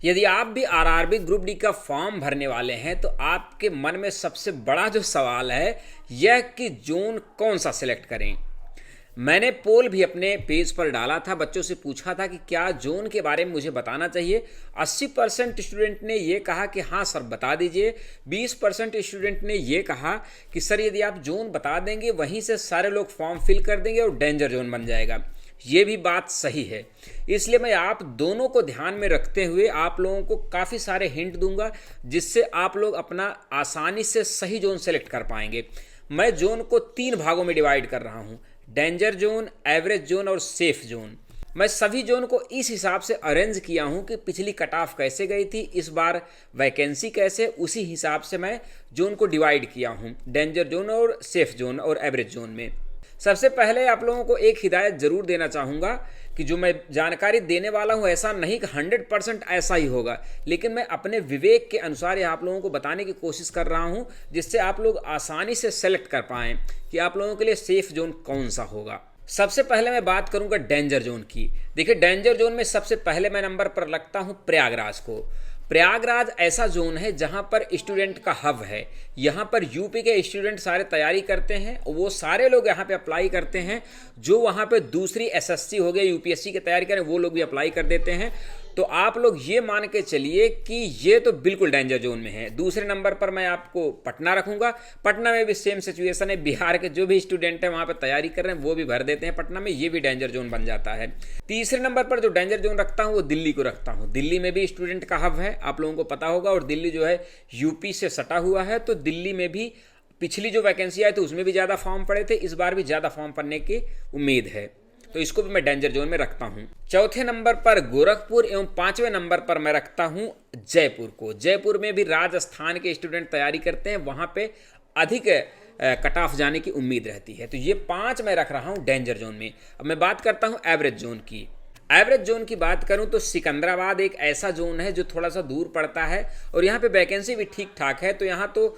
यदि आप भी आरआरबी ग्रुप डी का फॉर्म भरने वाले हैं तो आपके मन में सबसे बड़ा जो सवाल है यह कि जोन कौन सा सिलेक्ट करें। मैंने पोल भी अपने पेज पर डाला था, बच्चों से पूछा था कि क्या जोन के बारे में मुझे बताना चाहिए। 80% स्टूडेंट ने ये कहा कि हाँ सर बता दीजिए। 20% स्टूडेंट ने ये कहा कि सर यदि आप जोन बता देंगे वहीं से सारे लोग फॉर्म फिल कर देंगे और डेंजर जोन बन जाएगा। ये भी बात सही है, इसलिए मैं आप दोनों को ध्यान में रखते हुए आप लोगों को काफ़ी सारे हिंट दूंगा जिससे आप लोग अपना आसानी से सही जोन सेलेक्ट कर पाएंगे। मैं जोन को 3 भागों में डिवाइड कर रहा हूँ, डेंजर जोन, एवरेज जोन और सेफ जोन। मैं सभी जोन को इस हिसाब से अरेंज किया हूँ कि पिछली कट ऑफ कैसे गई थी, इस बार वैकेंसी कैसे, उसी हिसाब से मैं जोन को डिवाइड किया हूँ, डेंजर जोन और सेफ जोन और एवरेज जोन में। सबसे पहले आप लोगों को एक हिदायत ज़रूर देना चाहूँगा कि जो मैं जानकारी देने वाला हूँ ऐसा नहीं कि 100% ऐसा ही होगा, लेकिन मैं अपने विवेक के अनुसार ये आप लोगों को बताने की कोशिश कर रहा हूँ जिससे आप लोग आसानी से सेलेक्ट कर पाएँ कि आप लोगों के लिए सेफ जोन कौन सा होगा। सबसे पहले मैं बात करूँगा डेंजर जोन की। देखिए डेंजर जोन में सबसे पहले मैं नंबर पर लगता हूँ प्रयागराज को। प्रयागराज ऐसा जोन है जहां पर स्टूडेंट का हब है। यहां पर यूपी के स्टूडेंट सारे तैयारी करते हैं, वो सारे लोग यहां पे अप्लाई करते हैं। जो वहां पे दूसरी एसएससी हो गया, यूपीएससी की तैयारी करें, वो लोग भी अप्लाई कर देते हैं। तो आप लोग ये मान के चलिए कि ये तो बिल्कुल डेंजर जोन में है। दूसरे नंबर पर मैं आपको पटना रखूंगा। पटना में भी सेम सिचुएशन है, बिहार के जो भी स्टूडेंट हैं वहाँ पर तैयारी कर रहे हैं वो भी भर देते हैं पटना में, ये भी डेंजर जोन बन जाता है। तीसरे नंबर पर जो डेंजर जोन रखता हूँ वो दिल्ली को रखता हूँ। दिल्ली में भी स्टूडेंट का हब है, आप लोगों को पता होगा, और दिल्ली जो है यूपी से सटा हुआ है, तो दिल्ली में भी पिछली जो वैकेंसी आई थी उसमें भी ज़्यादा फॉर्म पड़े थे, इस बार भी ज़्यादा फॉर्म पड़ने की उम्मीद है, तो इसको भी मैं डेंजर जोन में रखता हूं। चौथे नंबर पर गोरखपुर एवं 5वें नंबर पर मैं रखता हूं जयपुर को। जयपुर में भी राजस्थान के स्टूडेंट तैयारी करते हैं, वहां पे अधिक कट ऑफ जाने की उम्मीद रहती है, तो ये 5 मैं रख रहा हूं डेंजर जोन में। अब मैं बात करता हूं एवरेज जोन की। एवरेज जोन की बात करूं तो सिकंदराबाद एक ऐसा जोन है जो थोड़ा सा दूर पड़ता है और यहाँ पे वैकेंसी भी ठीक ठाक है, तो यहाँ तो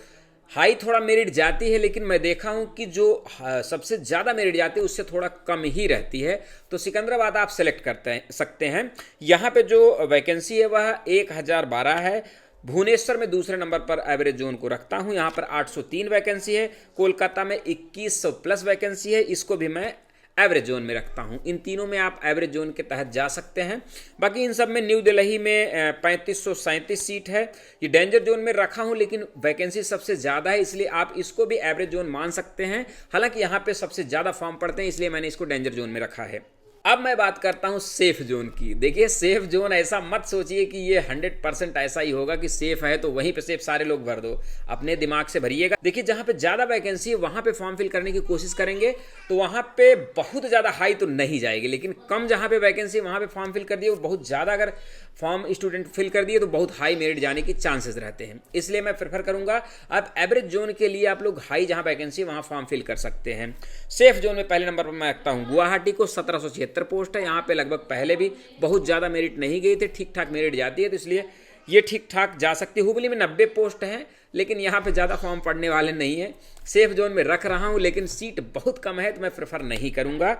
हाई थोड़ा मेरिट जाती है, लेकिन मैं देखा हूँ कि जो सबसे ज़्यादा मेरिट जाती है उससे थोड़ा कम ही रहती है, तो सिकंदराबाद आप सेलेक्ट करते सकते हैं। यहाँ पे जो वैकेंसी है वह 1012 है। भुवनेश्वर में दूसरे नंबर पर एवरेज जोन को रखता हूँ, यहाँ पर 803 वैकेंसी है। कोलकाता में 2100 प्लस वैकेंसी है, इसको भी मैं एवरेज जोन में रखता हूं। इन तीनों में आप एवरेज जोन के तहत जा सकते हैं। बाकी इन सब में न्यू दिल्ली में 3537 सीट है, ये डेंजर जोन में रखा हूं, लेकिन वैकेंसी सबसे ज़्यादा है इसलिए आप इसको भी एवरेज जोन मान सकते हैं। हालांकि यहाँ पे सबसे ज़्यादा फॉर्म पड़ते हैं इसलिए मैंने इसको डेंजर जोन में रखा है। अब मैं बात करता हूं सेफ जोन की। देखिए सेफ जोन ऐसा मत सोचिए कि ये 100% ऐसा ही होगा कि सेफ है तो वहीं पे सेफ सारे लोग भर दो, अपने दिमाग से भरिएगा। देखिए जहां पे ज़्यादा वैकेंसी है वहां पे फॉर्म फिल करने की कोशिश करेंगे तो वहां पे बहुत ज़्यादा हाई तो नहीं जाएगी, लेकिन कम जहां पे वैकेंसी वहां पे फॉर्म फिल कर दिए, बहुत ज़्यादा अगर फॉर्म स्टूडेंट फिल कर दिए तो बहुत हाई मेरिट जाने की चांसेस रहते हैं, इसलिए मैं प्रेफर करूंगा अब एवरेज जोन के लिए आप लोग हाई जहां वैकेंसी वहां फॉर्म फिल कर सकते हैं। सेफ जोन में पहले नंबर पर मैं रखता हूं गुवाहाटी को। 1776 पोस्ट है, यहाँ पे लगभग पहले भी बहुत ज़्यादा मेरिट नहीं गई थी, ठीक ठाक मेरिट जाती है, तो इसलिए ये ठीक ठाक जा सकती है। हुबली में 90 पोस्ट हैं, लेकिन यहाँ पे ज़्यादा फॉर्म पड़ने वाले नहीं है। सेफ जोन में रख रहा हूँ, लेकिन सीट बहुत कम है तो मैं प्रेफर नहीं करूँगा।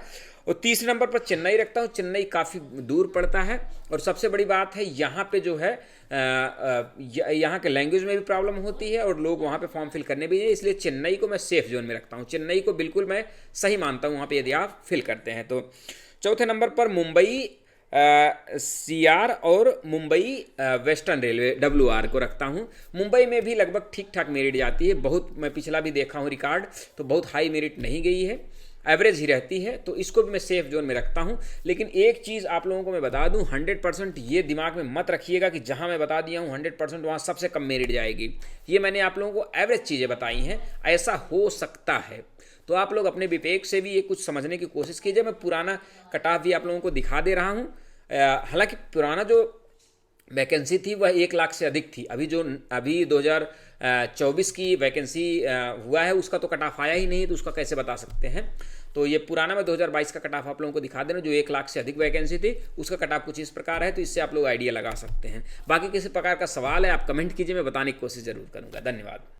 और तीसरे नंबर पर चेन्नई रखता हूँ। चेन्नई काफ़ी दूर पड़ता है और सबसे बड़ी बात है यहाँ पे जो है यहाँ के लैंग्वेज में भी प्रॉब्लम होती है और लोग वहाँ पे फॉर्म फिल करने भी हैं, इसलिए चेन्नई को मैं सेफ जोन में रखता हूँ। चेन्नई को बिल्कुल मैं सही मानता हूँ वहाँ पे यदि आप फिल करते हैं तो। चौथे नंबर पर मुंबई सीआर और मुंबई वेस्टर्न रेलवे WR को रखता हूं। मुंबई में भी लगभग ठीक ठाक मेरिट जाती है, बहुत मैं पिछला भी देखा हूं रिकॉर्ड, तो बहुत हाई मेरिट नहीं गई है, एवरेज ही रहती है, तो इसको भी मैं सेफ जोन में रखता हूं। लेकिन एक चीज़ आप लोगों को मैं बता दूं, 100% ये दिमाग में मत रखिएगा कि जहां मैं बता दिया हूं 100% वहां सबसे कम मेरिट जाएगी। ये मैंने आप लोगों को एवरेज चीज़ें बताई हैं, ऐसा हो सकता है, तो आप लोग अपने विवेक से भी ये कुछ समझने की कोशिश कीजिए। मैं पुराना कट ऑफ भी आप लोगों को दिखा दे रहा हूँ। हालांकि पुराना जो वैकेंसी थी वह 1 लाख से अधिक थी, अभी 2024 की वैकेंसी हुआ है उसका तो कट ऑफ आया ही नहीं, तो उसका कैसे बता सकते हैं। तो ये पुराना में 2022 का कट ऑफ आप लोगों को दिखा देना, जो 1 लाख से अधिक वैकेंसी थी उसका कट ऑफ कुछ इस प्रकार है, तो इससे आप लोग आइडिया लगा सकते हैं। बाकी किसी प्रकार का सवाल है आप कमेंट कीजिए, मैं बताने की कोशिश जरूर करूँगा। धन्यवाद।